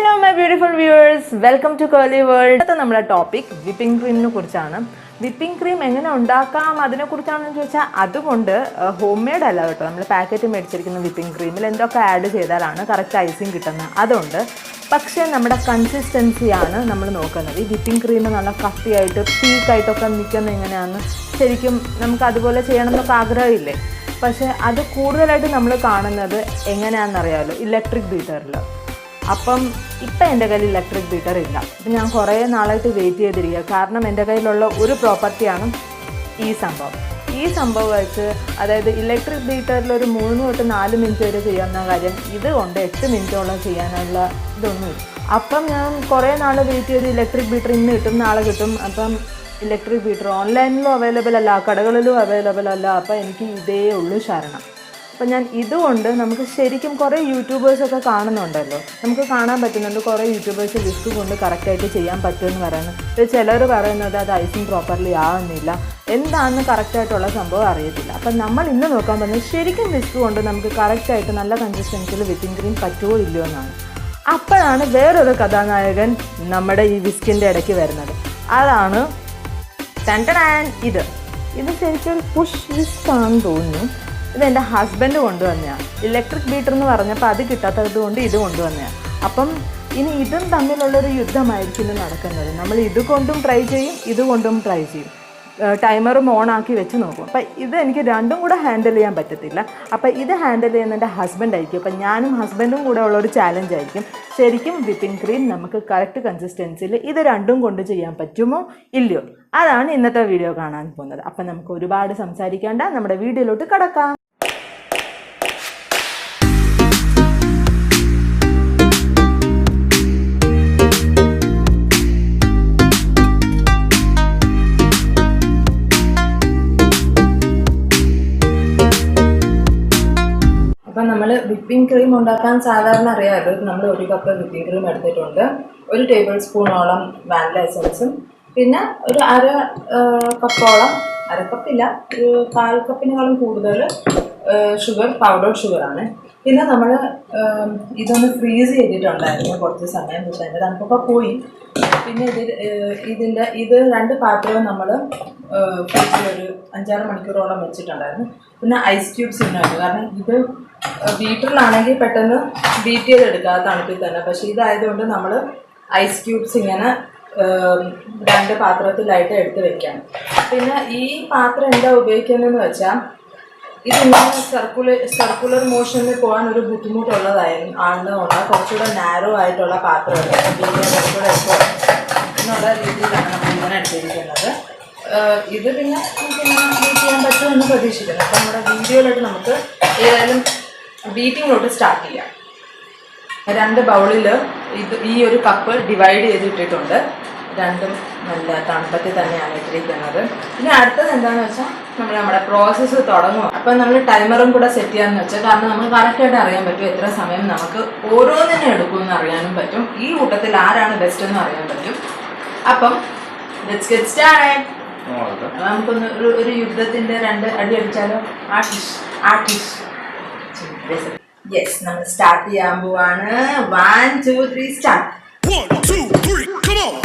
Hello my beautiful viewers, welcome to Curly World. ഇന്നത്തെ നമ്മുടെ topic whipping ക്രീമിനെ കുറിച്ചാണ്. Whipping cream എങ്ങനെ ഉണ്ടാക്കാം അതിനെ കുറിച്ചാണെന്ന് ചോദിച്ചാൽ അതുകൊണ്ട് ഹോം മെയ്ഡ് അല്ല കേട്ടോ. നമ്മൾ പാക്കറ്റ് മേടിച്ചിരിക്കുന്ന വിപ്പിംഗ് ക്രീമിൽ എന്തൊക്കെ ആഡ് ചെയ്താലാണ് കറക്റ്റ് ഐസിങ് കിട്ടുന്നത് അതുകൊണ്ട്. പക്ഷേ നമ്മുടെ കൺസിസ്റ്റൻസിയാണ് നമ്മൾ നോക്കുന്നത്. ഈ വിപ്പിംഗ് ക്രീം നല്ല കട്ടിയായിട്ട് പീക്കായിട്ടൊക്കെ നിൽക്കുന്നത് എങ്ങനെയാണെന്ന് ശരിക്കും നമുക്ക് അതുപോലെ ചെയ്യണമെന്നൊക്കെ ആഗ്രഹമില്ലേ. പക്ഷേ അത് കൂടുതലായിട്ട് നമ്മൾ കാണുന്നത് എങ്ങനെയാണെന്നറിയാമല്ലോ, ഇലക്ട്രിക് ബീറ്ററിൽ. അപ്പം ഇപ്പം എൻ്റെ കയ്യിൽ ഇലക്ട്രിക് ബീറ്റർ ഇല്ല. അപ്പം ഞാൻ കുറേ നാളായിട്ട് വെയിറ്റ് ചെയ്തിരിക്കുക. കാരണം എൻ്റെ കയ്യിലുള്ള ഒരു പ്രോപ്പർട്ടിയാണ് ഈ സംഭവം വെച്ച്, അതായത് ഇലക്ട്രിക് ബീറ്ററിൽ ഒരു 3 തൊട്ട് 4 മിനിറ്റ് വരെ ചെയ്യാവുന്ന കാര്യം ഇതുകൊണ്ട് 8 മിനിറ്റോളം ചെയ്യാനുള്ള ഇതൊന്നുമില്ല. അപ്പം ഞാൻ കുറേ നാൾ വെയിറ്റ് ചെയ്ത് ഇലക്ട്രിക് ബീറ്റർ ഇന്ന് കിട്ടും നാളെ കിട്ടും. അപ്പം ഇലക്ട്രിക് ബീറ്റർ ഓൺലൈനിലും അവൈലബിൾ അല്ല, കടകളിലും അവൈലബിൾ അല്ല. അപ്പം എനിക്ക് ഇതേ ഉള്ളൂ ശരണം. അപ്പം ഞാൻ ഇതുകൊണ്ട് നമുക്ക് ശരിക്കും കുറേ യൂട്യൂബേഴ്സൊക്കെ കാണുന്നുണ്ടല്ലോ, നമുക്ക് കാണാൻ പറ്റുന്നുണ്ട് കുറേ യൂട്യൂബേഴ്സ് വിസ്ക് കൊണ്ട് കറക്റ്റായിട്ട് ചെയ്യാൻ പറ്റുമെന്ന് പറയുന്നത്. ചിലർ പറയുന്നത് അത് ഐസിങ് പ്രോപ്പർലി ആവുന്നില്ല, എന്താണെന്ന് കറക്റ്റായിട്ടുള്ള സംഭവം അറിയത്തില്ല. അപ്പം നമ്മൾ ഇന്ന് നോക്കാൻ പറ്റുന്നത് ശരിക്കും വിസ്ക് കൊണ്ട് നമുക്ക് കറക്റ്റായിട്ട് നല്ല കൺസിസ്റ്റൻസിയിൽ വിപ്പിംഗ് ക്രീം പറ്റുമോ ഇല്ലയോ എന്നാണ്. അപ്പോഴാണ് വേറൊരു കഥാനായകൻ നമ്മുടെ ഈ വിസ്കിൻ്റെ ഇടയ്ക്ക് വരുന്നത്. അതാണ് ഇത് ശരിക്കും ഒരു പുഷ് വിസ്ക് ആണെന്ന് തോന്നുന്നു. ഇതെൻ്റെ ഹസ്ബൻഡ് കൊണ്ടുവന്നതാണ്. ഇലക്ട്രിക് ബീറ്റർ എന്ന് പറഞ്ഞപ്പോൾ അത് കിട്ടാത്തത് കൊണ്ട് ഇത് കൊണ്ടുവന്നതാണ്. അപ്പം ഇനി ഇതും തമ്മിലുള്ളൊരു യുദ്ധമായിരിക്കും നടക്കുന്നത്. നമ്മൾ ഇതുകൊണ്ടും ട്രൈ ചെയ്യും, ഇതുകൊണ്ടും ട്രൈ ചെയ്യും. ടൈമറും ഓണാക്കി വെച്ച് നോക്കും. അപ്പം ഇത് എനിക്ക് രണ്ടും കൂടെ ഹാൻഡിൽ ചെയ്യാൻ പറ്റത്തില്ല. അപ്പം ഇത് ഹാൻഡിൽ ചെയ്യുന്ന എൻ്റെ ഹസ്ബൻഡായിരിക്കും. അപ്പം ഞാനും ഹസ്ബൻഡും കൂടെ ഉള്ളൊരു ചാലഞ്ച് ആയിരിക്കും. ശരിക്കും വിപ്പിംഗ് ക്രീം നമുക്ക് കറക്റ്റ് കൺസിസ്റ്റൻസിയിൽ ഇത് രണ്ടും കൊണ്ട് ചെയ്യാൻ പറ്റുമോ ഇല്ലയോ, അതാണ് ഇന്നത്തെ വീഡിയോ കാണാൻ പോകുന്നത്. അപ്പം നമുക്ക് ഒരുപാട് സംസാരിക്കേണ്ട, നമ്മുടെ വീഡിയോയിലോട്ട് കടക്കാം. അപ്പം നമ്മൾ വിപ്പിംഗ് ക്രീം ഉണ്ടാക്കാൻ സാധാരണ അറിയാമല്ലോ, നമ്മൾ 1 കപ്പ് വിപ്പിംഗ് ക്രീം എടുത്തിട്ടുണ്ട്. 1 ടേബിൾ സ്പൂണോളം വാനില എസൻസും, പിന്നെ ഒരു കപ്പോളം, കപ്പില്ല, ഒരു 1/4 കപ്പിനേക്കാളും കൂടുതൽ ഷുഗർ, പൗഡർ ഷുഗറാണ്. പിന്നെ നമ്മൾ ഇതൊന്ന് ഫ്രീസ് ചെയ്തിട്ടുണ്ടായിരുന്നു കുറച്ച് സമയം, പക്ഷേ അതിൻ്റെ തണുപ്പൊക്കെ പോയി. പിന്നെ ഇത് 2 പാത്രവും നമ്മൾ ഫ്രിഡ്ജിൽ ഒരു 5-6 മണിക്കൂറോളം വെച്ചിട്ടുണ്ടായിരുന്നു. പിന്നെ ഐസ് ക്യൂബ്സ് ഉണ്ടായിരുന്നു, കാരണം ഇത് ബീറ്ററിലാണെങ്കിൽ പെട്ടെന്ന് ബീറ്റ് ചെയ്തെടുക്കുക തണുപ്പിൽ തന്നെ. പക്ഷേ ഇതായതുകൊണ്ട് നമ്മൾ ഐസ് ക്യൂബ്സ് ഇങ്ങനെ 2 പാത്രത്തിലായിട്ട് എടുത്ത് വെക്കാം. പിന്നെ ഈ പാത്രം എന്താ ഉപയോഗിക്കുന്നതെന്ന് വെച്ചാൽ, ഇതിങ്ങനെ സർക്കുലർ മോഷനിൽ പോകാൻ ഒരു ബുദ്ധിമുട്ടുള്ളതായിരുന്നു കുറച്ചുകൂടെ നാരോ ആയിട്ടുള്ള പാത്രമല്ല, കുറച്ചുകൂടെ എപ്പോൾ എന്നുള്ള രീതിയിലാണ് നമ്മളിങ്ങനെ എടുത്തിരിക്കുന്നത്. ഇത് പിന്നെ നമുക്കിങ്ങനെ ബീറ്റ് ചെയ്യാൻ പറ്റുമെന്ന് പ്രതീക്ഷിക്കുന്നു. അപ്പോൾ നമ്മുടെ വീഡിയോയിലോട്ട് നമുക്ക് ഏതായാലും ബീറ്റിങ്ങിലോട്ട് സ്റ്റാർട്ട് ചെയ്യാം. 2 ബൗളിൽ ഈ ഒരു കപ്പ് ഡിവൈഡ് ചെയ്തിട്ടിട്ടുണ്ട്. രണ്ടും നല്ല തണുപ്പത്തിൽ തന്നെയാണ് ഇട്ടിരിക്കുന്നത്. പിന്നെ അടുത്തത് എന്താണെന്ന് വെച്ചാൽ നമ്മുടെ പ്രോസസ്സ് തുടങ്ങും. അപ്പം നമ്മൾ ടൈമറും കൂടെ സെറ്റ് ചെയ്യാമെന്ന് വെച്ചാൽ, കാരണം നമ്മൾ കറക്റ്റായിട്ട് അറിയാൻ പറ്റും എത്ര സമയം നമുക്ക് ഓരോന്നിനും എടുക്കുമെന്ന് അറിയാനും പറ്റും. ഈ കൂട്ടത്തിൽ ആരാണ് ബെസ്റ്റ് എന്ന് അറിയാൻ പറ്റും. അപ്പം ലെറ്റ്സ് ഗെറ്റ് സ്റ്റാർട്ടഡ്. നമുക്കൊന്ന് ഒരു യുദ്ധത്തിൻ്റെ 2 അടി അടിച്ചാലോ? ആർട്ടിഷ് യെസ്, നമ്മൾ സ്റ്റാർട്ട് ചെയ്യാൻ പോവാണ്. 1 2 3 start. 1 2 3 come on.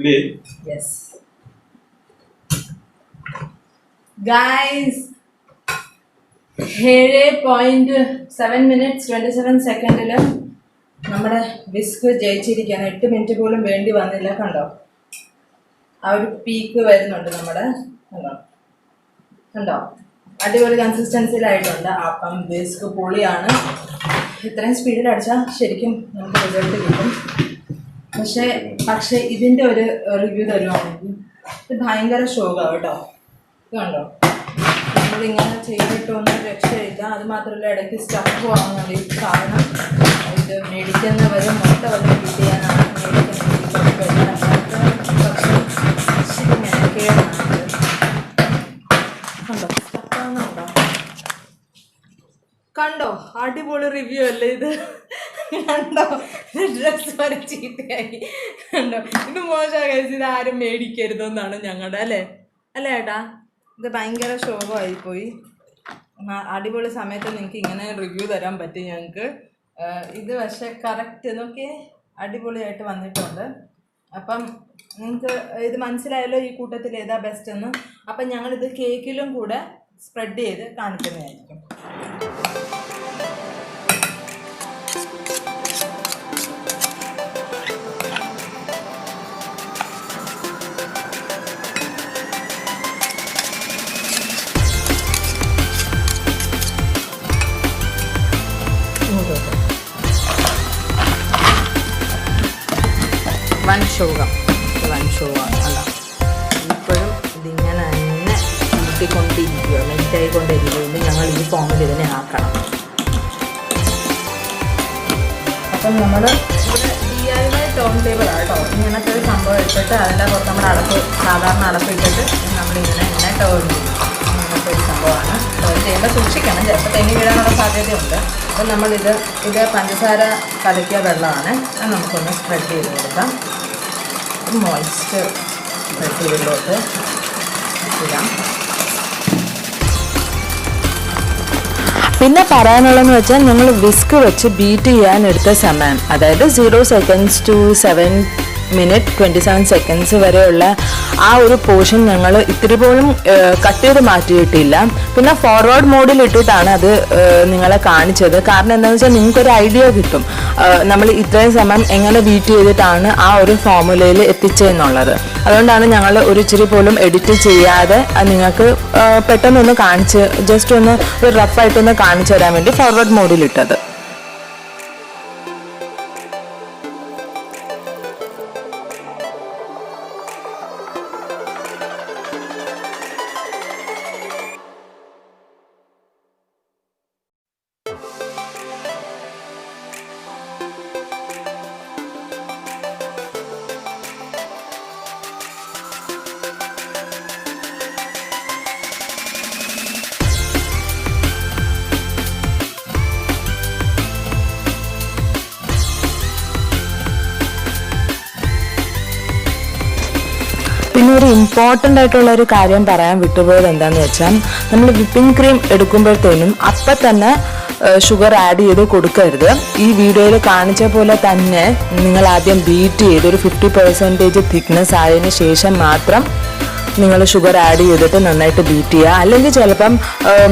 Yes. Guys, 7.7 minutes 27 സെക്കൻഡിൽ നമ്മുടെ വിസ്ക് ജയിച്ചിരിക്കുകയാണ്. 8 മിനിറ്റ് പോലും വേണ്ടി വന്നില്ല. കണ്ടോ, ആ ഒരു പീക്ക് വരുന്നുണ്ട് നമ്മുടെ. കണ്ടോ കണ്ടോ, അടിപൊളി കൺസിസ്റ്റൻസിയിലായിട്ടുണ്ട്. അപ്പം വിസ്ക് പൊളിയാണ്. ഇത്രയും സ്പീഡിൽ അടിച്ചാൽ ശരിക്കും നമുക്ക് റിസൾട്ട് കിട്ടും. പക്ഷേ ഇതിൻ്റെ ഒരു റിവ്യൂ തരുവാണെങ്കിൽ ഇത് ഭയങ്കര ശോകമാണ് കേട്ടോ. ഇത് കണ്ടോ, നമ്മളിങ്ങനെ ചെയ്തിട്ടൊന്നും രക്ഷയില്ല. അത് മാത്രമല്ല, ഇടയ്ക്ക് സ്റ്റഫ് വാങ്ങുന്നുണ്ട്. ഈ കാരണം ഇത് മേടിക്കുന്നവർ മൊത്ത വല്ല കിട്ടിയാനാണ് മേടിക്കുന്നത്. പക്ഷേ ഇച്ചിരി മെനക്കേടാണ്. കണ്ടോ, സ്റ്റഫാണെന്നുണ്ടോ? കണ്ടോ, അടിപൊളി റിവ്യൂ അല്ലേ ഇത്? കണ്ടോ, ഡ്രസ് വരെ ചീത്തയായി. കണ്ടോ, ഇത് മോശമായി. ഇത് ആരും മേടിക്കരുതെന്നാണ് ഞങ്ങളുടെ അല്ലേ ഏട്ടാ? ഇത് ഭയങ്കര ശോകമായിപ്പോയി. അടിപൊളി സമയത്ത് നിങ്ങൾക്ക് ഇങ്ങനെ റിവ്യൂ തരാൻ പറ്റും ഞങ്ങൾക്ക്. ഇത് പക്ഷേ കറക്റ്റ് നോക്കിയേ, അടിപൊളിയായിട്ട് വന്നിട്ടുണ്ട്. അപ്പം നിങ്ങൾക്ക് ഇത് മനസ്സിലായല്ലോ ഈ കൂട്ടത്തിൽ ഏതാ ബെസ്റ്റ് എന്ന്. അപ്പം ഞങ്ങളിത് കേക്കിലും കൂടെ സ്പ്രെഡ് ചെയ്ത് കാണിക്കുന്നതായിരിക്കും. വൻ ഷോവാണ്. അല്ല, ഇപ്പോഴും ഇതിങ്ങനെ തന്നെ കൂട്ടിക്കൊണ്ടിരിക്കുക, മെൽറ്റായിക്കൊണ്ടിരിക്കുന്നത്. ഞങ്ങൾ ഈ ഫോമിൽ ഇതിനെ ആക്കണം. അപ്പം നമ്മൾ ഇവിടെ DIY ടേൺ ടേബിൾ ആട്ടോ. ഇങ്ങനത്തെ ഒരു സംഭവം എടുത്തിട്ട് അതിൻ്റെ പുറത്ത് നമ്മുടെ സാധാരണ അടപ്പ് ഇട്ടിട്ട് നമ്മളിങ്ങനെ ഇങ്ങനെ ടേൺ ചെയ്യും. അങ്ങനത്തെ ഒരു സംഭവമാണ്. ടേൺ ചെയ്യുമ്പോൾ സൂക്ഷിക്കണം, ചിലപ്പോൾ തെന്നി വീഴാനുള്ള സാധ്യതയുണ്ട്. അപ്പം നമ്മളിത് പഞ്ചസാര കലക്കിയ വെള്ളമാണ്. അത് നമുക്കൊന്ന് സ്പ്രെഡ് ചെയ്ത് കൊടുക്കാം. മോയ്സ്ചർ ഇതിലോട്ട് ഇടാം. പിന്നെ പറയാനുള്ളതെന്ന് വെച്ചാൽ, ഞങ്ങൾ വിസ്ക് വെച്ച് ബീറ്റ് ചെയ്യാൻ എടുത്ത സമയം, അതായത് 0 seconds to 7 minutes 27 seconds വരെയുള്ള ആ ഒരു പോർഷൻ ഞങ്ങൾ ഇത്തിരി പോലും കട്ട് ചെയ്ത് മാറ്റിയിട്ടില്ല. പിന്നെ ഫോർവേഡ് മോഡിൽ ഇട്ടിട്ടാണ് അത് നിങ്ങളെ കാണിച്ചത്. കാരണം എന്താണെന്ന് വെച്ചാൽ നിങ്ങൾക്കൊരു ഐഡിയ കിട്ടും നമ്മൾ ഇത്രയും സമയം എങ്ങനെ ബീറ്റ് ചെയ്തിട്ടാണ് ആ ഒരു ഫോർമുലയിൽ എത്തിച്ചതെന്നുള്ളത്. അതുകൊണ്ടാണ് ഞങ്ങൾ ഒരു ഇച്ചിരി പോലും എഡിറ്റ് ചെയ്യാതെ നിങ്ങൾക്ക് പെട്ടെന്നൊന്ന് കാണിച്ച് ജസ്റ്റ് ഒന്ന് ഒരു റഫായിട്ടൊന്ന് കാണിച്ചു തരാൻ വേണ്ടി ഫോർവേഡ് മോഡിൽ ഇട്ടത്. പിന്നെ ഒരു ഇമ്പോർട്ടൻ്റ് ആയിട്ടുള്ള ഒരു കാര്യം പറയാൻ വിട്ടുപോയത് എന്താണെന്ന് വെച്ചാൽ, നമ്മൾ വിപ്പിംഗ് ക്രീം എടുക്കുമ്പോഴത്തേനും അപ്പം തന്നെ ഷുഗർ ആഡ് ചെയ്ത് കൊടുക്കരുത്. ഈ വീഡിയോയിൽ കാണിച്ച പോലെ തന്നെ നിങ്ങൾ ആദ്യം ബീറ്റ് ചെയ്ത് ഒരു 50% തിക്നെസ് ആയതിനു ശേഷം മാത്രം നിങ്ങൾ ഷുഗർ ആഡ് ചെയ്തിട്ട് നന്നായിട്ട് ബീറ്റ് ചെയ്യുക. അല്ലെങ്കിൽ ചിലപ്പം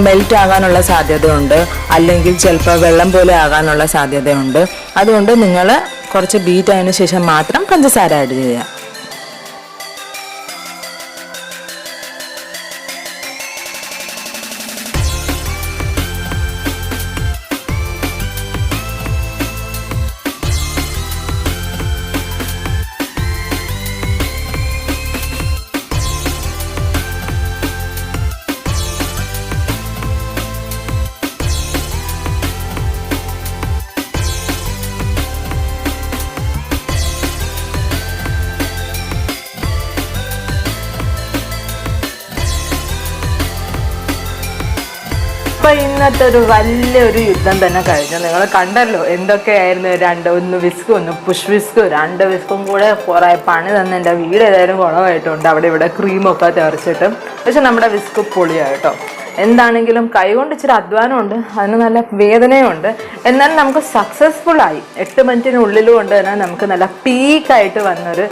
മെൽറ്റ് ആകാനുള്ള സാധ്യതയുണ്ട്, അല്ലെങ്കിൽ ചിലപ്പോൾ വെള്ളം പോലെ ആകാനുള്ള സാധ്യതയുണ്ട്. അതുകൊണ്ട് നിങ്ങൾ കുറച്ച് ബീറ്റ് ആയതിനു ശേഷം മാത്രം പഞ്ചസാര ആഡ് ചെയ്യുക. അപ്പോൾ ഇന്നത്തെ ഒരു വലിയൊരു യുദ്ധം തന്നെ കഴിഞ്ഞു. നിങ്ങൾ കണ്ടല്ലോ എന്തൊക്കെയായിരുന്നു. ഒന്ന് വിസ്ക്, ഒന്ന് പുഷ് വിസ്ക്, 2 വിസ്കും കൂടെ കുറേ പണി തന്നെ എൻ്റെ വീട് ഏതായാലും കുളമായിട്ടുണ്ട്. അവിടെ ഇവിടെ ക്രീമൊക്കെ തെറിച്ചിട്ട്. പക്ഷെ നമ്മുടെ വിസ്ക് പൊളിയായിട്ടോ. എന്താണെങ്കിലും കൈകൊണ്ട് ഇച്ചിരി അധ്വാനമുണ്ട്, അതിന് നല്ല വേദനയുണ്ട്. എന്നാലും നമുക്ക് സക്സസ്ഫുള്ളായി 8 മിനിറ്റിനുള്ളിൽ കൊണ്ട് തന്നെ നമുക്ക് നല്ല പീക്കായിട്ട് വന്നൊരു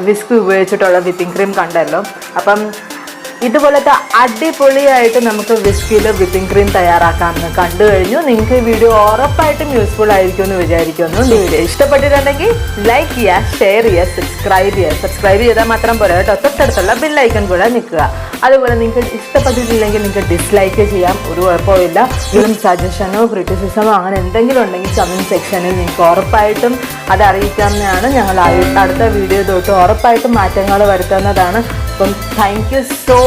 വിസ്ക് ഉപയോഗിച്ചിട്ടുള്ള വിപ്പിംഗ് ക്രീം കണ്ടല്ലോ. അപ്പം ഇതുപോലത്തെ അടിപൊളിയായിട്ട് നമുക്ക് വിസ്കിൽ വിപ്പിംഗ് ക്രീം തയ്യാറാക്കാമെന്ന് കണ്ടു കഴിഞ്ഞു. നിങ്ങൾക്ക് ഈ വീഡിയോ ഉറപ്പായിട്ടും യൂസ്ഫുൾ ആയിരിക്കും എന്ന് വിചാരിക്കുന്നു. ഈ വീഡിയോ ഇഷ്ടപ്പെട്ടിട്ടുണ്ടെങ്കിൽ ലൈക്ക് ചെയ്യുക, ഷെയർ ചെയ്യുക, സബ്സ്ക്രൈബ് ചെയ്താൽ മാത്രം പോരാ കേട്ടോ, തൊട്ടടുത്തുള്ള ബെല്ലൈക്കൺ കൂടെ നിൽക്കുക. അതുപോലെ നിങ്ങൾക്ക് ഇഷ്ടപ്പെട്ടിട്ടില്ലെങ്കിൽ നിങ്ങൾക്ക് ഡിസ്ലൈക്ക് ചെയ്യാം, ഒരു കുഴപ്പമില്ല. ഇതിലും സജഷനോ ക്രിറ്റിസിസമോ അങ്ങനെ എന്തെങ്കിലും ഉണ്ടെങ്കിൽ കമൻറ്റ് സെക്ഷനിൽ നിങ്ങൾക്ക് ഉറപ്പായിട്ടും അത് അറിയിക്കാവുന്നതാണ്. ഞങ്ങൾ അടുത്ത വീഡിയോ തൊട്ട് ഉറപ്പായിട്ടും മാറ്റങ്ങൾ വരുത്തുന്നതാണ്. അപ്പം താങ്ക് യു സോ